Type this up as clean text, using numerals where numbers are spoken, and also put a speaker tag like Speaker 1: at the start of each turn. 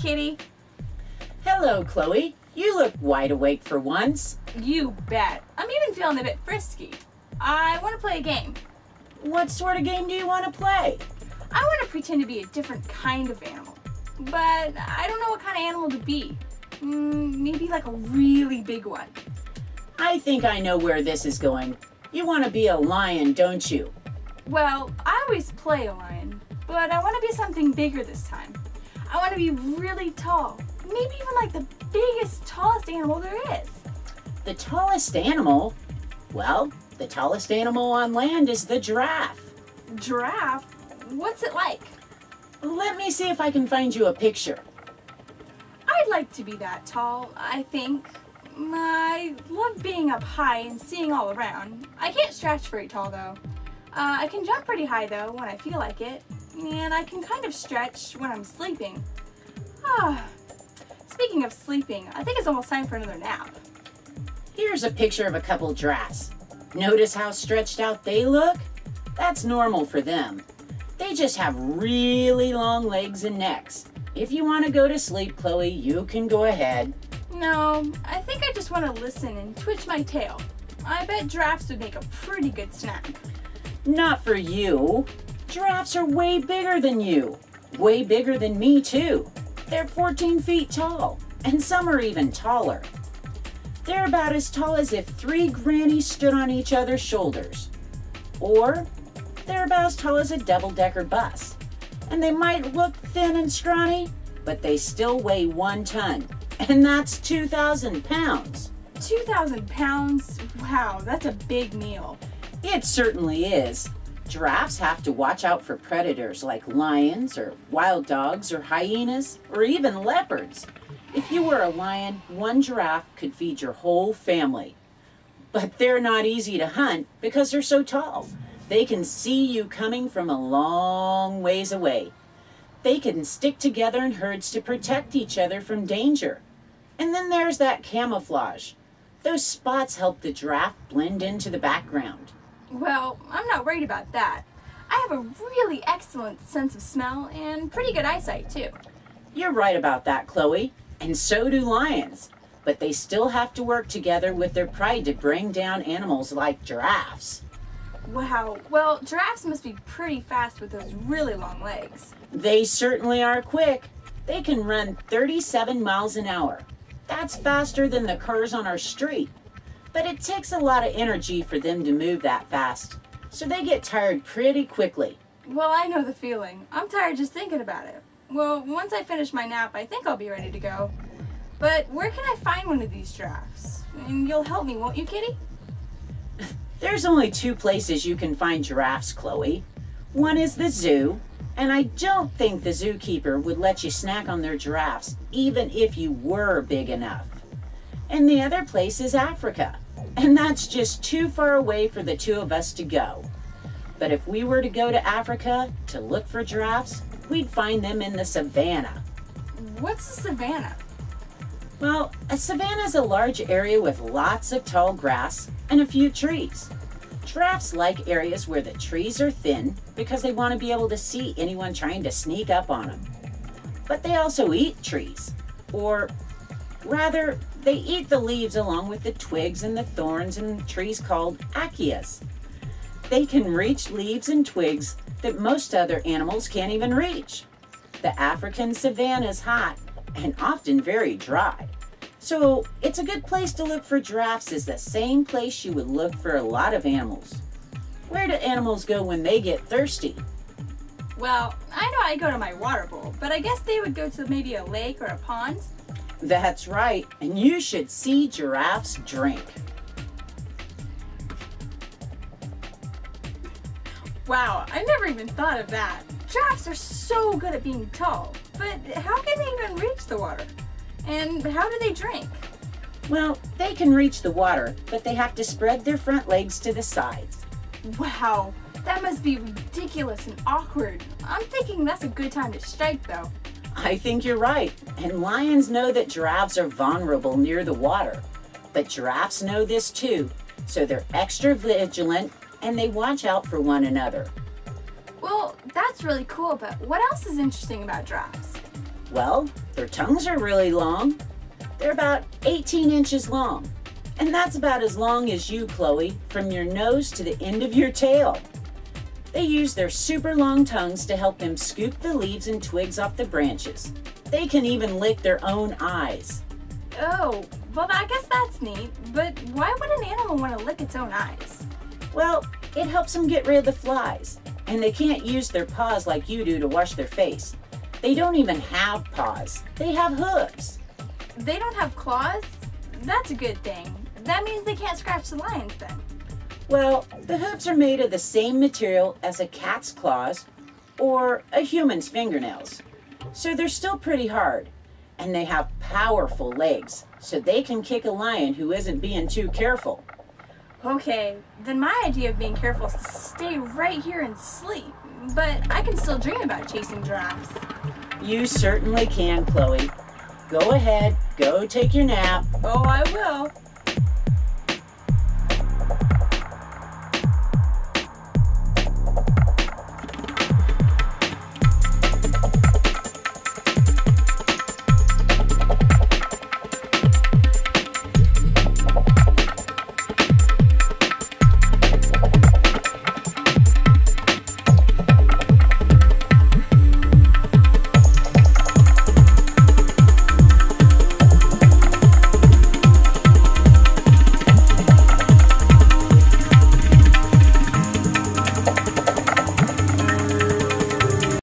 Speaker 1: Kitty.
Speaker 2: Hello, Chloe. You look wide awake for once.
Speaker 1: You bet. I'm even feeling a bit frisky. I want to play a game.
Speaker 2: What sort of game do you want to play?
Speaker 1: I want to pretend to be a different kind of animal, but I don't know what kind of animal to be. Maybe like a really big one.
Speaker 2: I think I know where this is going. You want to be a lion, don't you?
Speaker 1: Well, I always play a lion, but I want to be something bigger this time. I want to be really tall, maybe even like the biggest, tallest animal there is.
Speaker 2: The tallest animal? Well, the tallest animal on land is the giraffe.
Speaker 1: Giraffe? What's it like?
Speaker 2: Let me see if I can find you a picture.
Speaker 1: I'd like to be that tall, I think. I love being up high and seeing all around. I can't stretch very tall though. I can jump pretty high though when I feel like it. And I can kind of stretch when I'm sleeping. Speaking of sleeping, I think it's almost time for another nap.
Speaker 2: Here's a picture of a couple giraffes. Notice how stretched out they look? That's normal for them. They just have really long legs and necks. If you want to go to sleep, Chloe, you can go ahead.
Speaker 1: No, I think I just want to listen and twitch my tail. I bet giraffes would make a pretty good snack.
Speaker 2: Not for you. Giraffes are way bigger than you. Way bigger than me, too. They're 14 feet tall, and some are even taller. They're about as tall as if three grannies stood on each other's shoulders. Or they're about as tall as a double-decker bus. And they might look thin and scrawny, but they still weigh 1 ton. And that's 2,000 pounds.
Speaker 1: 2,000 pounds? Wow, that's a big meal.
Speaker 2: It certainly is. Giraffes have to watch out for predators like lions or wild dogs or hyenas or even leopards. If you were a lion, one giraffe could feed your whole family. But they're not easy to hunt because they're so tall. They can see you coming from a long ways away. They can stick together in herds to protect each other from danger. And then there's that camouflage. Those spots help the giraffe blend into the background.
Speaker 1: Well, I'm not worried about that. I have a really excellent sense of smell and pretty good eyesight too.
Speaker 2: You're right about that, Chloe. And so do lions. But they still have to work together with their pride to bring down animals like giraffes.
Speaker 1: Wow, well, giraffes must be pretty fast with those really long legs.
Speaker 2: They certainly are quick. They can run 37 miles an hour. That's faster than the cars on our street. But it takes a lot of energy for them to move that fast, so they get tired pretty quickly.
Speaker 1: Well, I know the feeling. I'm tired just thinking about it. Well, once I finish my nap, I think I'll be ready to go. But where can I find one of these giraffes? And you'll help me, won't you, Kitty?
Speaker 2: There's only 2 places you can find giraffes, Chloe. One is the zoo, and I don't think the zookeeper would let you snack on their giraffes, even if you were big enough. And the other place is Africa, and that's just too far away for the 2 of us to go. But if we were to go to Africa to look for giraffes, we'd find them in the savannah.
Speaker 1: What's a savanna?
Speaker 2: Well, a savanna is a large area with lots of tall grass and a few trees. Giraffes like areas where the trees are thin because they want to be able to see anyone trying to sneak up on them. But they also eat trees, or rather, they eat the leaves along with the twigs and the thorns and trees called acacias. They can reach leaves and twigs that most other animals can't even reach. The African savanna is hot and often very dry. So it's a good place to look for giraffes is the same place you would look for a lot of animals. Where do animals go when they get thirsty?
Speaker 1: Well, I know I go to my water bowl, but I guess they would go to maybe a lake or a pond.
Speaker 2: That's right, and you should see giraffes drink.
Speaker 1: Wow, I never even thought of that. Giraffes are so good at being tall, but how can they even reach the water? And how do they drink?
Speaker 2: Well, they can reach the water, but they have to spread their front legs to the sides.
Speaker 1: Wow, that must be ridiculous and awkward. I'm thinking that's a good time to strike though.
Speaker 2: I think you're right, and lions know that giraffes are vulnerable near the water. But giraffes know this too, so they're extra vigilant and they watch out for one another.
Speaker 1: Well, that's really cool, but what else is interesting about giraffes?
Speaker 2: Well, their tongues are really long. They're about 18 inches long. And that's about as long as you, Chloe, from your nose to the end of your tail. They use their super long tongues to help them scoop the leaves and twigs off the branches. They can even lick their own eyes.
Speaker 1: Oh, well, I guess that's neat, but why would an animal want to lick its own eyes?
Speaker 2: Well, it helps them get rid of the flies, and they can't use their paws like you do to wash their face. They don't even have paws. They have hooves.
Speaker 1: They don't have claws? That's a good thing. That means they can't scratch the lions then.
Speaker 2: Well, the hooves are made of the same material as a cat's claws or a human's fingernails. So they're still pretty hard. And they have powerful legs, so they can kick a lion who isn't being too careful.
Speaker 1: Okay, then my idea of being careful is to stay right here and sleep. But I can still dream about chasing giraffes.
Speaker 2: You certainly can, Chloe. Go ahead, go take your nap.
Speaker 1: Oh, I will.